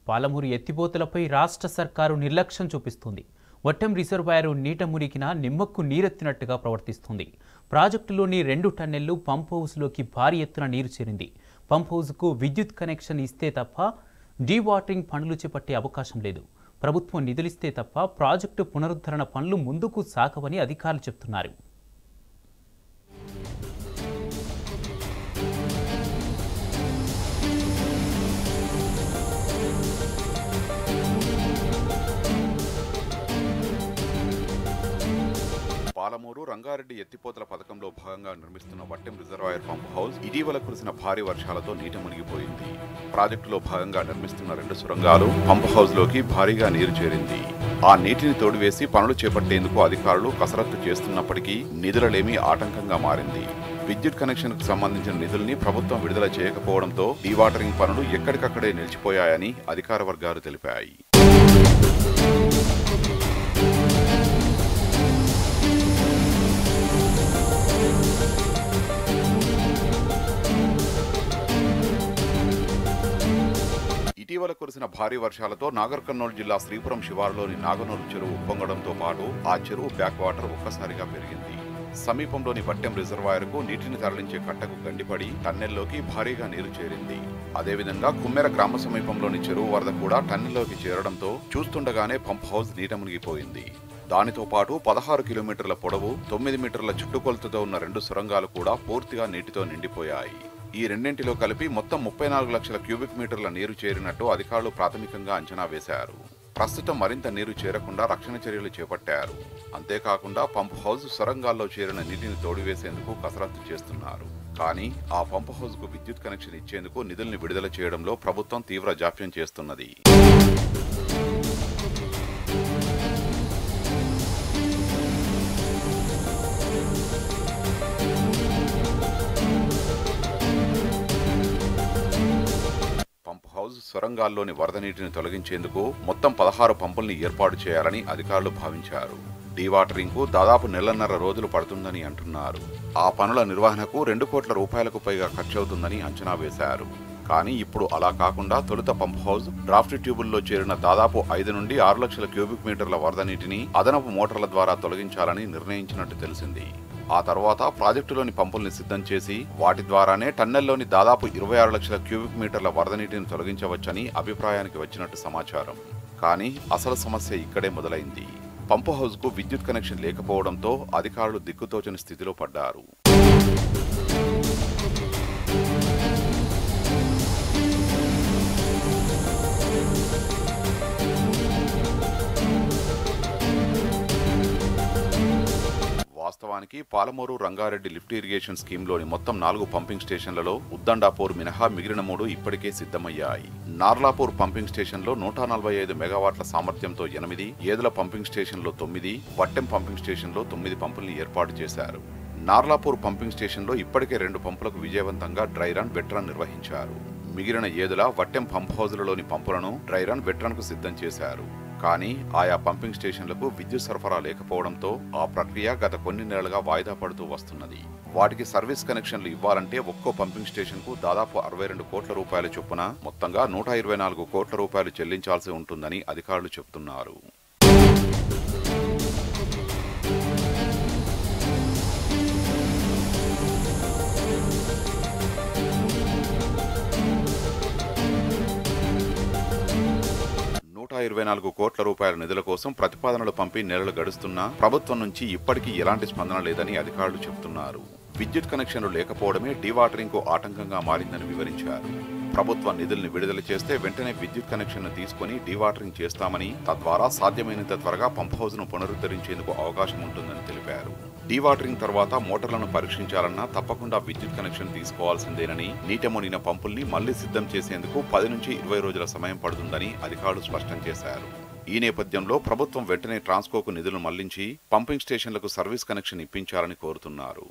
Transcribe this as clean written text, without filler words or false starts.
పాలమూరు ఎత్తిపోతలపై రాష్ట్ర సర్కారు నిర్లక్ష్యం చూపిస్తుంది. వట్టెం రిజర్వాయర్ నీట మునిగిన నిమ్మకు నీరెత్తినట్టుగా ప్రవర్తిస్తుంది. ప్రాజెక్టులోని 2 టన్నెళ్లు పంప్ హౌస్లోకి భారీ ఎత్తున నీరు చేరింది. పంప్ హౌస్కు విద్యుత్ కనెక్షన్ ఇస్తే తప్ప డీవాటరింగ్ పనులు చేపట్టే అవకాశం లేదు. ప్రభుత్వం నిధులిస్తే తప్ప ప్రాజెక్టు పునరుద్ధరణ పనులు ముందుకు సాగవని అధికారులు చెబుతున్నారు. పాలమూరు రంగారెడ్డి ఎత్తిపోతల పథకంలో భాగంగా నిర్మిస్తున్న వట్టెం రిజర్వాయర్ పంప్ హౌస్ ఇటీవల కురిసిన భారీ వర్షాలతో నీట మునిగిపోయింది. ప్రాజెక్టులో భాగంగా నిర్మిస్తున్న 2 సొరంగాలు పంప్ హౌస్ లోకి భారీగా నీరు చేరింది. ఆ నీటిని తోడివేసి పనులు చేపట్టేందుకు అధికారులు కసరత్తు చేస్తున్నప్పటికీ నిధులలేమీ ఆటంకంగా మారింది. విద్యుత్ కనెక్షన్ కు సంబంధించిన నిధుల్ని ప్రభుత్వం విడుదల చేయకపోవడంతో డీవాటరింగ్ పనులు ఎక్కడికక్కడే నిలిచిపోయాయని అధికార వర్గాలు తెలిపాయి. ఇటీవల కురిసిన భారీ వర్షాలతో నాగర్ కర్నూలు జిల్లా శ్రీపురం శివారులోని నాగనూరు చెరువు ఉప్పొంగడంతో పాటు ఆ చెరువు బ్యాక్ వాటర్ ఒక్కసారిగా పెరిగింది. సమీపంలోని వట్టెం రిజర్వాయర్ కు నీటిని తరలించే కట్టకు గండిపడి టన్నెల్లోకి భారీగా నీరు చేరింది. అదేవిధంగా కుమ్మెర గ్రామ సమీపంలోని చెరువు వరద కూడా టన్నెల్లోకి చేరడంతో చూస్తుండగానే పంప్ హౌస్ నీట మునిగిపోయింది. దానితో పాటు 16 కిలోమీటర్ల పొడవు 9 మీటర్ల చుట్టుకొలతతో ఉన్న 2 సొరంగాలు కూడా పూర్తిగా నీటితో నిండిపోయాయి. ఈ రెండింటిలో కలిపి మొత్తం 34 లక్షల క్యూబిక్ మీటర్ల నీరు చేరినట్టు అధికారులు ప్రాథమికంగా అంచనా వేశారు. ప్రస్తుతం మరింత నీరు చేరకుండా రక్షణ చర్యలు చేపట్టారు. అంతేకాకుండా పంప్ హౌస్ సొరంగాల్లో చేరిన నీటిని తోడివేసేందుకు కసరత్తు చేస్తున్నారు. కానీ ఆ పంప్ హౌస్ కు విద్యుత్ కనెక్షన్ ఇచ్చేందుకు నిధుల్ని విడుదల చేయడంలో ప్రభుత్వం తీవ్ర జాప్యం చేస్తున్నది. సొరంగాల్లోని వరద నీటిని తొలగించేందుకు మొత్తం 16 పంపుల్ని ఏర్పాటు చేయాలని అధికారులు భావించారు. డీవాటరింగ్ కు దాదాపు 1.5 రోజులు పడుతుందని అంటున్నారు. ఆ పనుల నిర్వహణకు 2 కోట్ల రూపాయలకు పైగా ఖర్చవుతుందని అంచనా వేశారు. కానీ ఇప్పుడు అలా కాకుండా తొలుత పంప్ హౌస్ డ్రాఫ్ట్ ట్యూబుల్లో చేరిన దాదాపు 5 నుండి 6 లక్షల క్యూబిక్ మీటర్ల వరద నీటిని అదనపు మోటార్ల ద్వారా తొలగించాలని నిర్ణయించినట్టు తెలిసింది. ఆ తర్వాత ప్రాజెక్టులోని పంపుల్ని సిద్ధం చేసి వాటి ద్వారానే టన్నెల్లోని దాదాపు 26 లక్షల క్యూబిక్ మీటర్ల వరద నీటిని తొలగించవచ్చని అభిప్రాయానికి వచ్చినట్టు సమాచారం. కానీ అసలు సమస్య ఇక్కడే మొదలైంది. పంపు హౌస్ కు విద్యుత్ కనెక్షన్ లేకపోవడంతో అధికారులు దిక్కుతోచని స్థితిలో పడ్డారు. వాస్తవానికి పాలమూరు రంగారెడ్డి లిఫ్ట్ ఇరిగేషన్ స్కీమ్లోని మొత్తం 4 పంపింగ్ స్టేషన్లలో ఉద్దండాపూర్ మినహా మిగిలిన 3 ఇప్పటికే సిద్ధమయ్యాయి. నార్లాపూర్ పంపింగ్ స్టేషన్లో 145 మెగావాట్ల సామర్థ్యంతో 8, ఏదుల పంపింగ్ స్టేషన్లో 9, వట్టెం పంపింగ్ స్టేషన్లో 9 పంపుల్ని ఏర్పాటు చేశారు. నార్లాపూర్ పంపింగ్ స్టేషన్లో ఇప్పటికే 2 పంపులకు విజయవంతంగా డ్రై రన్, వెట్ రన్ నిర్వహించారు. మిగిలిన ఏదుల, వట్టెం పంప్ హౌజులలోని పంపులను డ్రై రన్, వెట్ రన్ కు సిద్ధం చేశారు. కానీ ఆయా పంపింగ్ స్టేషన్లకు విద్యుత్ సరఫరా లేకపోవడంతో ఆ ప్రక్రియ గత కొన్ని నెలలుగా వాయిదా పడుతూ వస్తున్నది. వాటికి సర్వీస్ కనెక్షన్లు ఇవ్వాలంటే ఒక్కో పంపింగ్ స్టేషన్ కు దాదాపు 62 కోట్ల రూపాయల చొప్పున మొత్తంగా 124 కోట్ల రూపాయలు చెల్లించాల్సి ఉంటుందని అధికారులు చెబుతున్నారు. కోట్ల రూపాయల నిధుల కోసం ప్రతిపాదనలు పంపి నెలలు గడుస్తున్నా ప్రభుత్వం నుంచి ఇప్పటికీ ఎలాంటి స్పందన లేదని అధికారులు చెబుతున్నారు. విద్యుత్ కనెక్షన్లు లేకపోవడమే డీవాటరింగ్ కు ఆటంకంగా మారిందని వివరించారు. ప్రభుత్వ నిధుల్ని విడుదల చేస్తే వెంటనే విద్యుత్ కనెక్షన్ తీసుకుని డీవాటరింగ్ చేస్తామని, తద్వారా సాధ్యమైనంత త్వరగా పంప్ హౌస్ ను పునరుద్ధరించేందుకు అవకాశం ఉంటుందని తెలిపారు. డీవాటరింగ్ తర్వాత మోటార్లను పరీక్షించాలన్నా తప్పకుండా విద్యుత్ కనెక్షన్ తీసుకోవాల్సిందేనని, నీట మునిగిన పంపుల్ని మళ్లీ సిద్ధం చేసేందుకు 10 నుంచి 20 రోజుల సమయం పడుతుందని అధికారులు స్పష్టం చేశారు. ఈ నేపథ్యంలో ప్రభుత్వం వెంటనే ట్రాన్స్కోకు నిధులు మళ్లించి పంపింగ్ స్టేషన్లకు సర్వీస్ కనెక్షన్ ఇప్పించాలని కోరుతున్నారు.